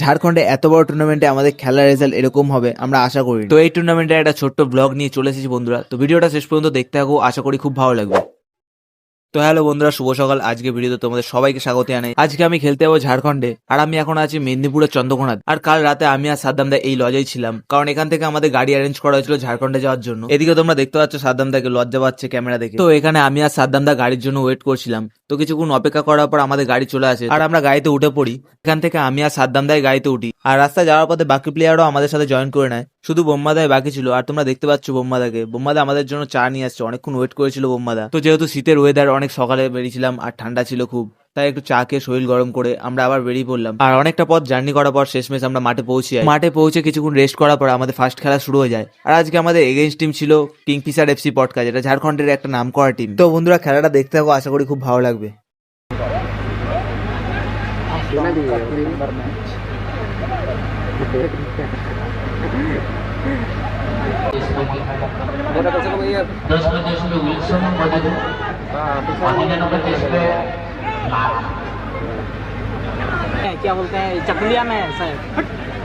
ঝাড়খণ্ডে এত বড় টুর্নামেন্টে আমাদের খেলার রেজাল্ট এরকম হবে আমরা আশা করি। তো এই টুর্নামেন্টের একটা ছোট্ট ব্লগ নিয়ে চলে এসেছি বন্ধুরা। তো ভিডিওটা শেষ পর্যন্ত দেখতে থাকো, আশা করি খুব ভালো লাগবে। তো হ্যালো বন্ধুরা, শুভ সকাল। আজকে ভিডিওতে তোমাদের সবাইকে স্বাগত জানাই। আজকে আমি খেলতে যাবো ঝাড়খণ্ডে, আর আমি এখন আছি মেদিনীপুরের চন্দ্রকোনাতে। আর কাল রাতে আমি আর সাদ্দাম দা এই লজেই ছিলাম, কারণ এখান থেকে আমাদের গাড়ি অ্যারেঞ্জ করা হয়েছিল ঝাড়খণ্ডে যাওয়ার জন্য। এদিকে তোমরা দেখতে পাচ্ছ সাদ্দাম দাকে লজ্জা পাচ্ছে ক্যামেরা দেখে। তো এখানে আমি আর সাদ্দাম দা গাড়ির জন্য ওয়েট করছিলাম। তো কিছুক্ষণ অপেক্ষা করার পর আমাদের গাড়ি চলে আসে আর আমরা গাড়িতে উঠে পড়ি। এখান থেকে আমি আর সাদ্দাম দাই গাড়িতে উঠি, আর রাস্তায় যাওয়ার পথে বাকি প্লেয়ারও আমাদের সাথে জয়েন করে নেয়। শুধু বোম্মাদাই বাকি ছিল, আর তোমরা দেখতে পাচ্ছ বোম্মাদাকে। বোম্মাদা আমাদের জন্য চা নিয়ে আসছে, অনেকক্ষণ ওয়েট করেছিল বোম্মাদা। তো যেহেতু শীতের ওয়েদার, অনেক সকালে বেরিয়েছিলাম আর ঠান্ডা ছিল খুব, তাই একটু চা খেয়ে শরীর গরম করে আমরা আবার বেরিয়ে পড়লাম। আর অনেকটা পথ জার্নি করার পর শেষমেশ আমরা মাঠে পৌঁছে যাই। মাঠে পৌঁছে কিছুক্ষণ রেস্ট করার পর আমাদের ফার্স্ট খেলা শুরু হয়ে যায়। আর আজকে আমাদের এগেইনস্ট টিম ছিল কিংফিশার এফসি পটকা, যেটা ঝাড়খণ্ডের একটা নামকরা টিম। তো বন্ধুরা, খেলাটা দেখতে থাকো, আশা করি খুব ভালো লাগবে। क्या बोलते हैं चकुलिया में शायद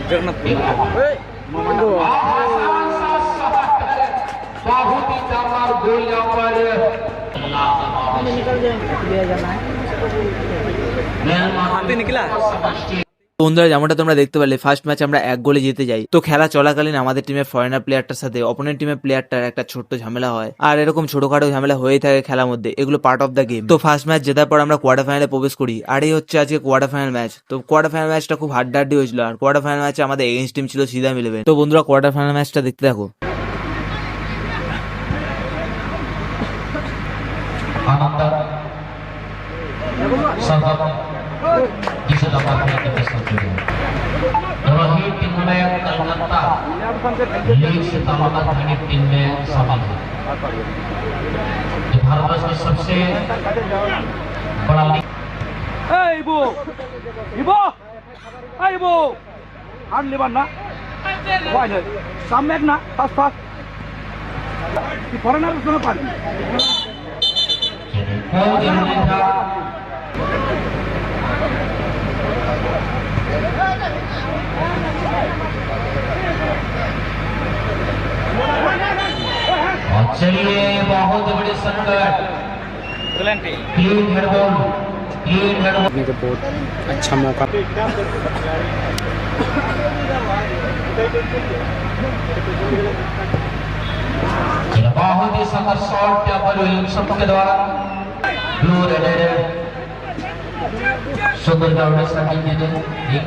जगन्नाथपुर निकल जाए चकुलिया जाना है हाथी निकला। বন্ধুরা, যেমনটা তোমরা দেখতে পারলে ফার্স্ট ম্যাচ আমরা 1 গোলে জিতে যাই। তো খেলা চলাকালীন আমাদের টিমের ফরেনার প্লেয়ারটার সাথে অপোনেন্ট টিমের প্লেয়ারটার একটা ছোট্ট ঝামেলা হয়, আর এরকম ছোটখাটো ঝামেলা হয়েই থাকে খেলার মধ্যে, এগুলো পার্ট অফ দ্য গেম। তো ফার্স্ট ম্যাচ জেতার পর আমরা কোয়ার্টার ফাইনালে প্রবেশ করি, আর এই হচ্ছে আজকে কোয়ার্টার ফাইনাল ম্যাচ। তো কোয়ার্টার ফাইনাল ম্যাচটা খুব হাড্ডাহাড্ডি হয়েছিল, আর কোয়ার্টার ফাইনাল ম্যাচে আমাদের এগেইনস্ট টিম ছিল সিদাম 11। তো বন্ধুরা, কোয়ার্টার ফাইনাল ম্যাচটা দেখতে থাকো। रोहित टीम में कलकत्ता लीग से तमाम टीम में शामिल है। भारत की सबसे बड़ा league. Ibu, ibu, ibu, an liban na, why not? Some meg na, fast fast. The foreigner is not party. चलिए, बहुत बड़ी संकट। Clean head ball, clean head ball. बहुत अच्छा मौका। बहुत ही सुंदर शॉट पर विलियमसन के द्वारा ब्लू रेड सुंदर ग्राउंड एक